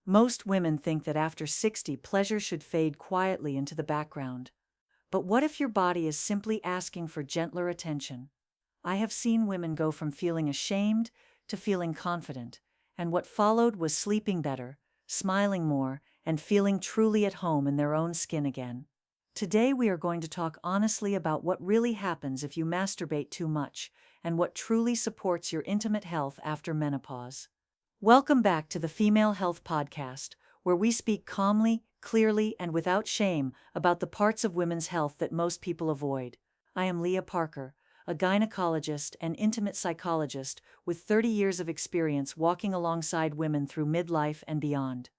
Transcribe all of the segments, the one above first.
Most women think that after 60, pleasure should fade quietly into the background. But what if your body is simply asking for gentler attention? I have seen women go from feeling ashamed to feeling confident, and what followed was sleeping better, smiling more, and feeling truly at home in their own skin again. Today we are going to talk honestly about what really happens if you masturbate too much, and what truly supports your intimate health after menopause. Welcome back to the Female Health Podcast, where we speak calmly, clearly, and without shame about the parts of women's health that most people avoid. I am Leah Parker, a gynecologist and intimate psychologist with 30 years of experience walking alongside women through midlife and beyond.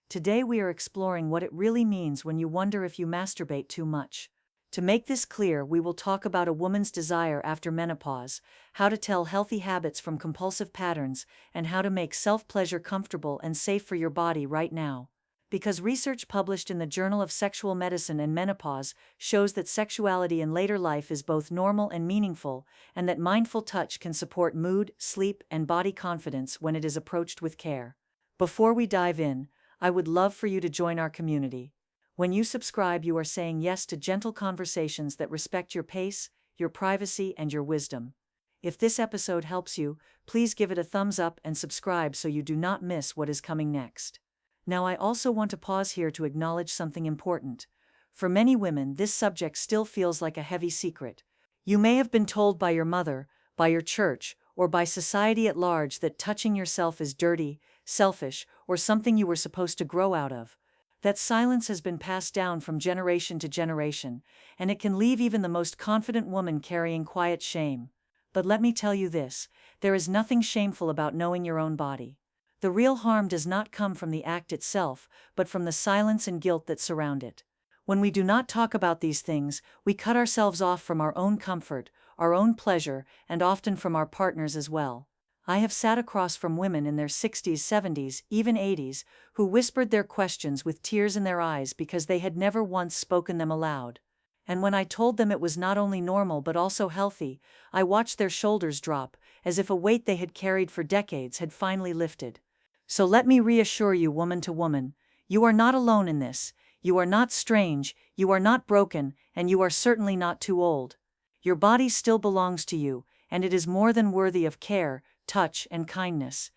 Today we are exploring what it really means when you wonder if you masturbate too much. To make this clear, we will talk about a woman's desire after menopause, how to tell healthy habits from compulsive patterns, and how to make self-pleasure comfortable and safe for your body right now. Because research published in the Journal of Sexual Medicine and Menopause shows that sexuality in later life is both normal and meaningful, and that mindful touch can support mood, sleep, and body confidence when it is approached with care. Before we dive in, I would love for you to join our community. When you subscribe, you are saying yes to gentle conversations that respect your pace, your privacy, and your wisdom. If this episode helps you, please give it a thumbs up and subscribe so you do not miss what is coming next. Now, I also want to pause here to acknowledge something important. For many women, this subject still feels like a heavy secret. You may have been told by your mother, by your church, or by society at large that touching yourself is dirty, selfish, or something you were supposed to grow out of. That silence has been passed down from generation to generation, and it can leave even the most confident woman carrying quiet shame. But let me tell you this, there is nothing shameful about knowing your own body. The real harm does not come from the act itself, but from the silence and guilt that surround it. When we do not talk about these things, we cut ourselves off from our own comfort, our own pleasure, and often from our partners as well. I have sat across from women in their 60s, 70s, even 80s, who whispered their questions with tears in their eyes because they had never once spoken them aloud. And when I told them it was not only normal but also healthy, I watched their shoulders drop, as if a weight they had carried for decades had finally lifted. So let me reassure you, woman to woman, you are not alone in this, you are not strange, you are not broken, and you are certainly not too old. Your body still belongs to you, and it is more than worthy of care, touch, and kindness.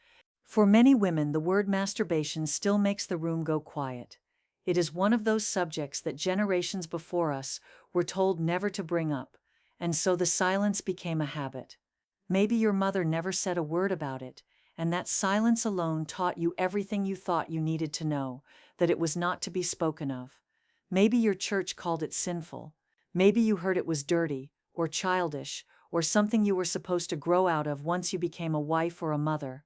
For many women, the word masturbation still makes the room go quiet. It is one of those subjects that generations before us were told never to bring up, and so the silence became a habit. Maybe your mother never said a word about it, and that silence alone taught you everything you thought you needed to know, that it was not to be spoken of. Maybe your church called it sinful. Maybe you heard it was dirty, or childish, or something you were supposed to grow out of once you became a wife or a mother.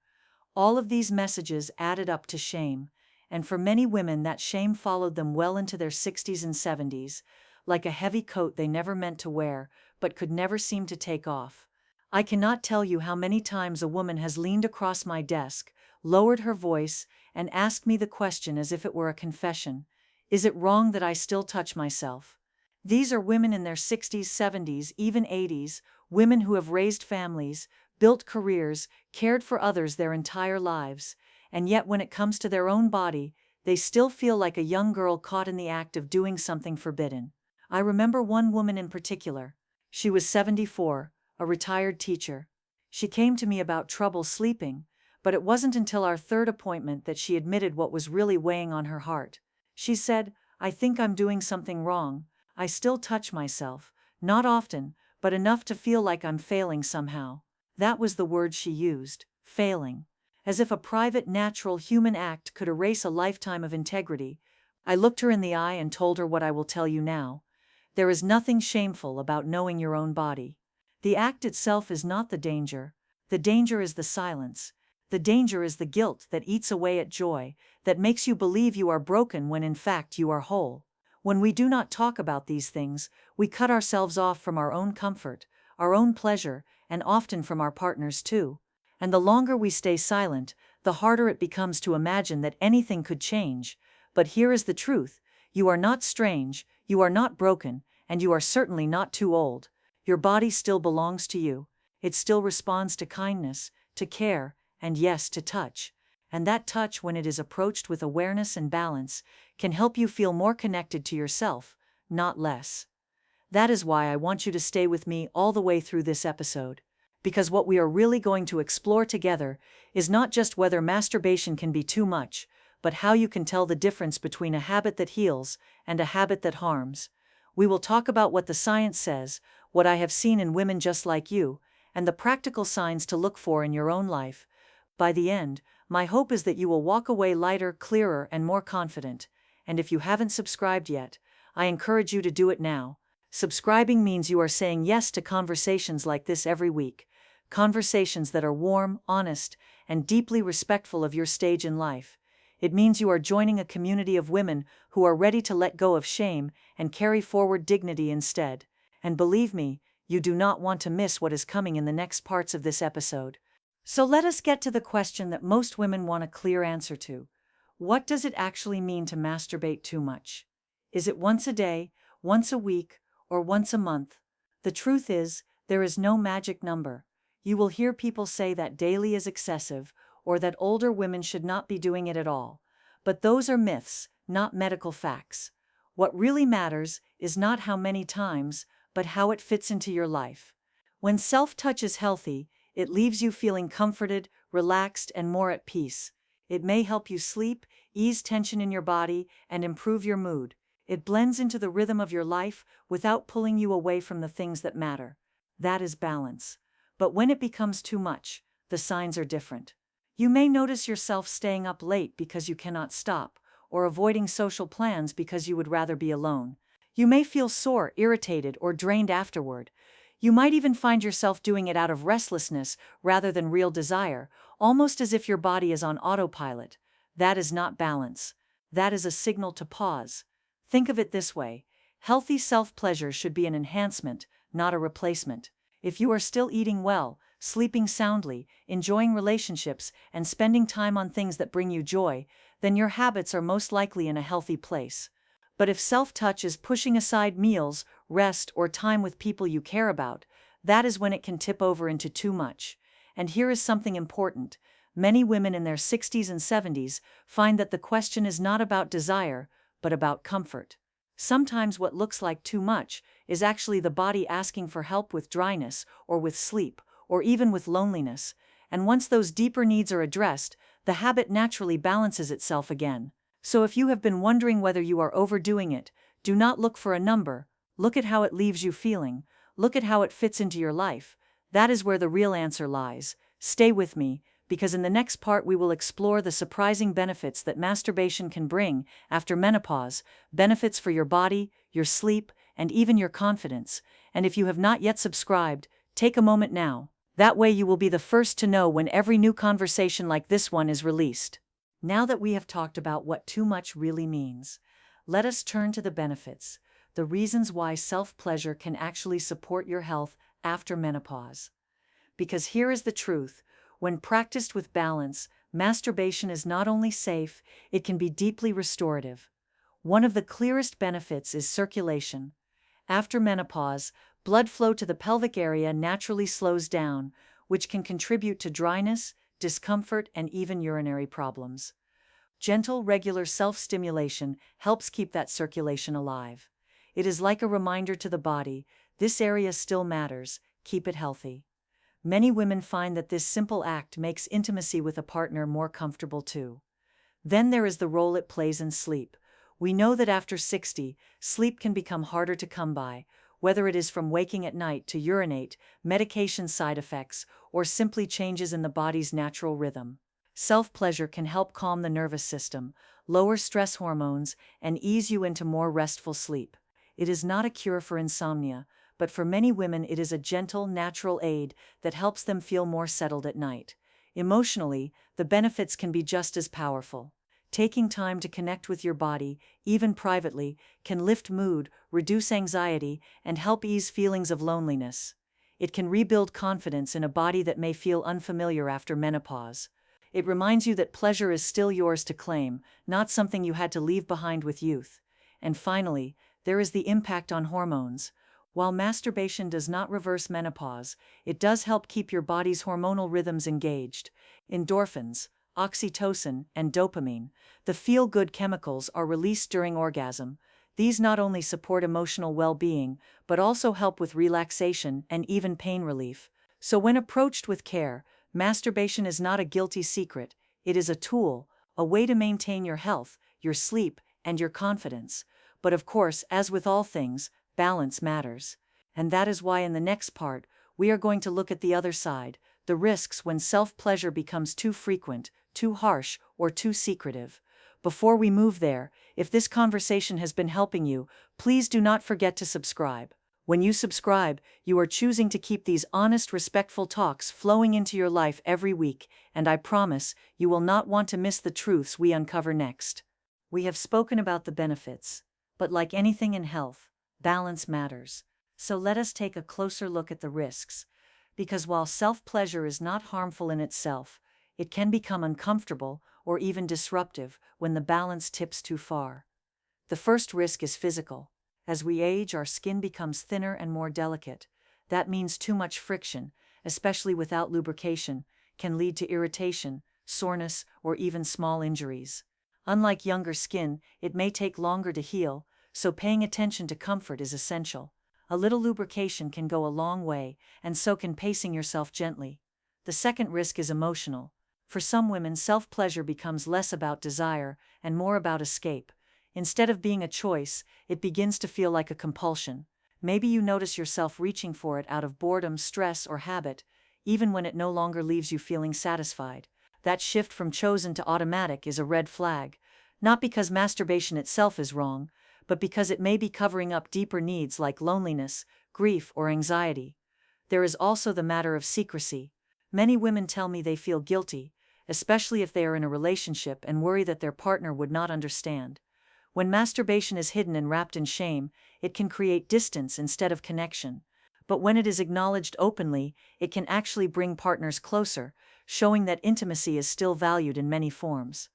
All of these messages added up to shame, and for many women that shame followed them well into their 60s and 70s, like a heavy coat they never meant to wear, but could never seem to take off. I cannot tell you how many times a woman has leaned across my desk, lowered her voice, and asked me the question as if it were a confession: is it wrong that I still touch myself? These are women in their 60s, 70s, even 80s, women who have raised families, built careers, cared for others their entire lives, and yet when it comes to their own body, they still feel like a young girl caught in the act of doing something forbidden. I remember one woman in particular. She was 74, a retired teacher. She came to me about trouble sleeping, but it wasn't until our third appointment that she admitted what was really weighing on her heart. She said, "I think I'm doing something wrong. I still touch myself, not often, but enough to feel like I'm failing somehow." That was the word she used, failing. As if a private, natural human act could erase a lifetime of integrity, I looked her in the eye and told her what I will tell you now. There is nothing shameful about knowing your own body. The act itself is not the danger. The danger is the silence. The danger is the guilt that eats away at joy, that makes you believe you are broken when in fact you are whole. When we do not talk about these things, we cut ourselves off from our own comfort, our own pleasure, and often from our partners too. And the longer we stay silent, the harder it becomes to imagine that anything could change. But here is the truth: you are not strange, you are not broken, and you are certainly not too old. Your body still belongs to you. It still responds to kindness, to care, and yes, to touch. And that touch, when it is approached with awareness and balance, can help you feel more connected to yourself, not less. That is why I want you to stay with me all the way through this episode. Because what we are really going to explore together is not just whether masturbation can be too much, but how you can tell the difference between a habit that heals and a habit that harms. We will talk about what the science says, what I have seen in women just like you, and the practical signs to look for in your own life. By the end, my hope is that you will walk away lighter, clearer, and more confident. And if you haven't subscribed yet, I encourage you to do it now. Subscribing means you are saying yes to conversations like this every week. Conversations that are warm, honest, and deeply respectful of your stage in life. It means you are joining a community of women who are ready to let go of shame and carry forward dignity instead. And believe me, you do not want to miss what is coming in the next parts of this episode. So let us get to the question that most women want a clear answer to. What does it actually mean to masturbate too much? Is it once a day, once a week, or once a month? The truth is, there is no magic number. You will hear people say that daily is excessive, or that older women should not be doing it at all. But those are myths, not medical facts. What really matters is not how many times, but how it fits into your life. When self-touch is healthy, it leaves you feeling comforted, relaxed, and more at peace. It may help you sleep, ease tension in your body, and improve your mood. It blends into the rhythm of your life without pulling you away from the things that matter. That is balance. But when it becomes too much, the signs are different. You may notice yourself staying up late because you cannot stop, or avoiding social plans because you would rather be alone. You may feel sore, irritated, or drained afterward. You might even find yourself doing it out of restlessness rather than real desire, almost as if your body is on autopilot. That is not balance. That is a signal to pause. Think of it this way. Healthy self-pleasure should be an enhancement, not a replacement. If you are still eating well, sleeping soundly, enjoying relationships, and spending time on things that bring you joy, then your habits are most likely in a healthy place. But if self-touch is pushing aside meals, rest, or time with people you care about, that is when it can tip over into too much. And here is something important. Many women in their 60s and 70s find that the question is not about desire, but about comfort. Sometimes what looks like too much is actually the body asking for help with dryness, or with sleep, or even with loneliness. And once those deeper needs are addressed, the habit naturally balances itself again. So if you have been wondering whether you are overdoing it, do not look for a number. Look at how it leaves you feeling. Look at how it fits into your life. That is where the real answer lies. Stay with me, because in the next part we will explore the surprising benefits that masturbation can bring after menopause, benefits for your body, your sleep, and even your confidence. And if you have not yet subscribed, take a moment now. That way you will be the first to know when every new conversation like this one is released. Now that we have talked about what too much really means, let us turn to the benefits, the reasons why self-pleasure can actually support your health after menopause. Because here is the truth. When practiced with balance, masturbation is not only safe, it can be deeply restorative. One of the clearest benefits is circulation. After menopause, blood flow to the pelvic area naturally slows down, which can contribute to dryness, discomfort, and even urinary problems. Gentle, regular self-stimulation helps keep that circulation alive. It is like a reminder to the body, this area still matters, keep it healthy. Many women find that this simple act makes intimacy with a partner more comfortable too. Then there is the role it plays in sleep. We know that after 60, sleep can become harder to come by, whether it is from waking at night to urinate, medication side effects, or simply changes in the body's natural rhythm. Self-pleasure can help calm the nervous system, lower stress hormones, and ease you into more restful sleep. It is not a cure for insomnia, but for many women it is a gentle, natural aid that helps them feel more settled at night. Emotionally, the benefits can be just as powerful. Taking time to connect with your body, even privately, can lift mood, reduce anxiety, and help ease feelings of loneliness. It can rebuild confidence in a body that may feel unfamiliar after menopause. It reminds you that pleasure is still yours to claim, not something you had to leave behind with youth. And finally, there is the impact on hormones. While masturbation does not reverse menopause, it does help keep your body's hormonal rhythms engaged. Endorphins, oxytocin, and dopamine, the feel-good chemicals, are released during orgasm. These not only support emotional well-being, but also help with relaxation and even pain relief. So when approached with care, masturbation is not a guilty secret. It is a tool, a way to maintain your health, your sleep, and your confidence. But of course, as with all things, balance matters. And that is why in the next part, we are going to look at the other side, the risks when self-pleasure becomes too frequent, too harsh, or too secretive. Before we move there, if this conversation has been helping you, please do not forget to subscribe. When you subscribe, you are choosing to keep these honest, respectful talks flowing into your life every week, and I promise you will not want to miss the truths we uncover next. We have spoken about the benefits, but like anything in health, balance matters. So let us take a closer look at the risks, because while self-pleasure is not harmful in itself, it can become uncomfortable or even disruptive when the balance tips too far. The first risk is physical. As we age, our skin becomes thinner and more delicate. That means too much friction, especially without lubrication, can lead to irritation, soreness, or even small injuries. Unlike younger skin, it may take longer to heal, so paying attention to comfort is essential. A little lubrication can go a long way, and so can pacing yourself gently. The second risk is emotional. For some women, self-pleasure becomes less about desire and more about escape. Instead of being a choice, it begins to feel like a compulsion. Maybe you notice yourself reaching for it out of boredom, stress, or habit, even when it no longer leaves you feeling satisfied. That shift from chosen to automatic is a red flag, not because masturbation itself is wrong, but because it may be covering up deeper needs like loneliness, grief, or anxiety. There is also the matter of secrecy. Many women tell me they feel guilty, especially if they are in a relationship, and worry that their partner would not understand. When masturbation is hidden and wrapped in shame, it can create distance instead of connection. But when it is acknowledged openly, it can actually bring partners closer, showing that intimacy is still valued in many forms.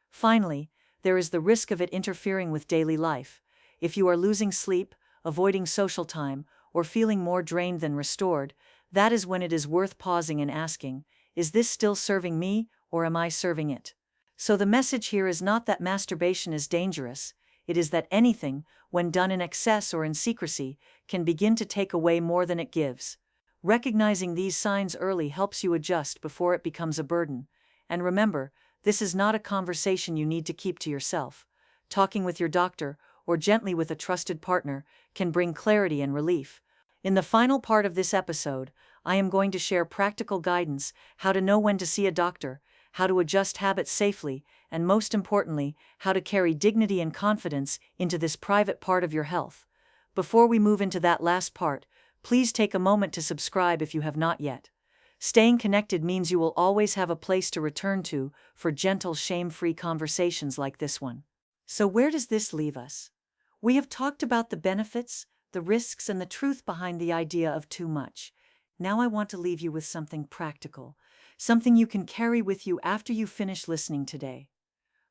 Finally, there is the risk of it interfering with daily life. If you are losing sleep, avoiding social time, or feeling more drained than restored, that is when it is worth pausing and asking, is this still serving me, or am I serving it? So the message here is not that masturbation is dangerous, it is that anything, when done in excess or in secrecy, can begin to take away more than it gives. Recognizing these signs early helps you adjust before it becomes a burden. And remember, this is not a conversation you need to keep to yourself. Talking with your doctor, or gently with a trusted partner, can bring clarity and relief. In the final part of this episode, I am going to share practical guidance, how to know when to see a doctor, how to adjust habits safely, and most importantly, how to carry dignity and confidence into this private part of your health. Before we move into that last part, please take a moment to subscribe if you have not yet. Staying connected means you will always have a place to return to for gentle, shame-free conversations like this one. So where does this leave us? We have talked about the benefits, the risks, and the truth behind the idea of too much. Now I want to leave you with something practical, something you can carry with you after you finish listening today.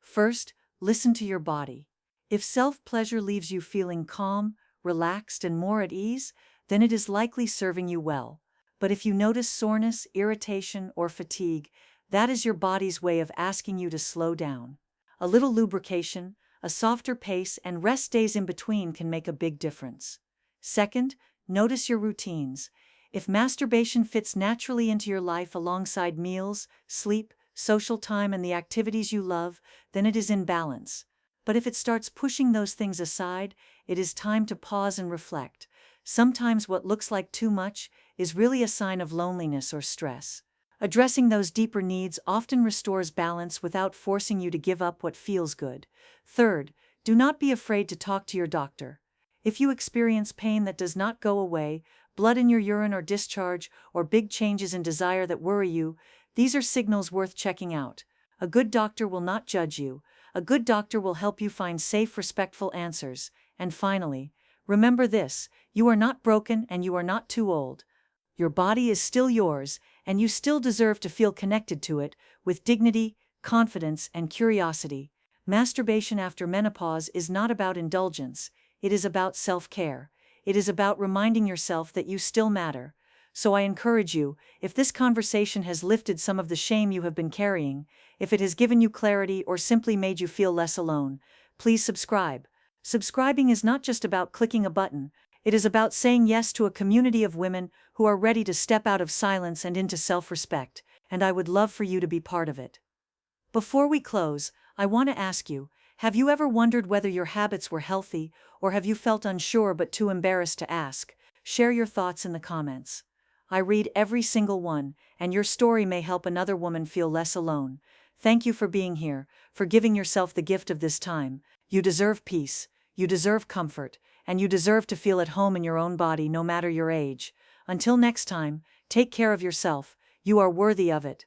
First, listen to your body. If self-pleasure leaves you feeling calm, relaxed, and more at ease, then it is likely serving you well. But if you notice soreness, irritation, or fatigue, that is your body's way of asking you to slow down. A little lubrication, a softer pace, and rest days in between can make a big difference. Second, notice your routines. If masturbation fits naturally into your life alongside meals, sleep, social time, and the activities you love, then it is in balance. But if it starts pushing those things aside, it is time to pause and reflect. Sometimes what looks like too much is really a sign of loneliness or stress. Addressing those deeper needs often restores balance without forcing you to give up what feels good. Third, do not be afraid to talk to your doctor. If you experience pain that does not go away, blood in your urine or discharge, or big changes in desire that worry you, these are signals worth checking out. A good doctor will not judge you. A good doctor will help you find safe, respectful answers. And finally, remember this: you are not broken and you are not too old. Your body is still yours, and you still deserve to feel connected to it with dignity, confidence, and curiosity. Masturbation after menopause is not about indulgence, it is about self-care. It is about reminding yourself that you still matter. So I encourage you, if this conversation has lifted some of the shame you have been carrying, if it has given you clarity or simply made you feel less alone, please subscribe. Subscribing is not just about clicking a button, it is about saying yes to a community of women who are ready to step out of silence and into self-respect, and I would love for you to be part of it. Before we close, I want to ask you, have you ever wondered whether your habits were healthy, or have you felt unsure but too embarrassed to ask? Share your thoughts in the comments. I read every single one, and your story may help another woman feel less alone. Thank you for being here, for giving yourself the gift of this time. You deserve peace, you deserve comfort, and you deserve to feel at home in your own body no matter your age. Until next time, take care of yourself, you are worthy of it.